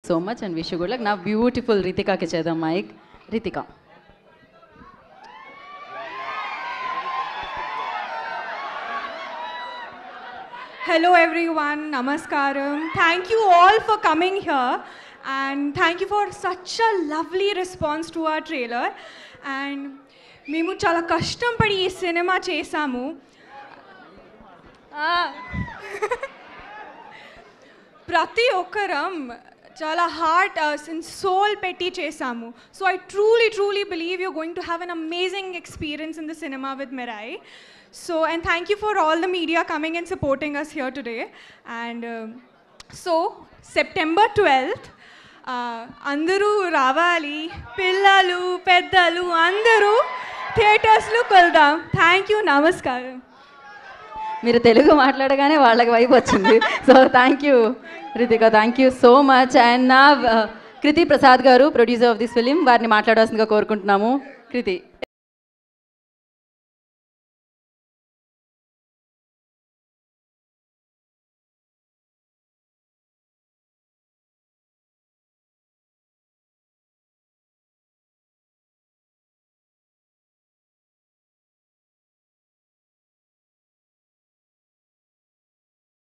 So much and wish you good luck. నా beautiful రితికాకి చేద్దాం mike. Ritika. Hello everyone, namaskaram. Thank you all for coming here and thank you for such a lovely response to our trailer. And మేము చాలా కష్టం పడి ఈ cinema చేసాము. ప్రతి ఒక్కరం చాలా హార్ట్ అండ్ సోల్ పెట్టి చేసాము. So I truly believe you going to have an amazing experience in the cinema with Mirai. So, and thank you for all the media coming and supporting us here today. And so, September 12th, andaru ravali, pillalu, peddalu, andaru theaters lo koldam. Thank you, namaskaram. మీరు తెలుగు మాట్లాడగానే వాళ్ళకి వైపు వచ్చింది. So thank you Ritika, thank you so much. And నా కృతి ప్రసాద్ గారు, producer of this film, వారిని మాట్లాడాల్సిందిగా కోరుకుంటున్నాము. కృతి.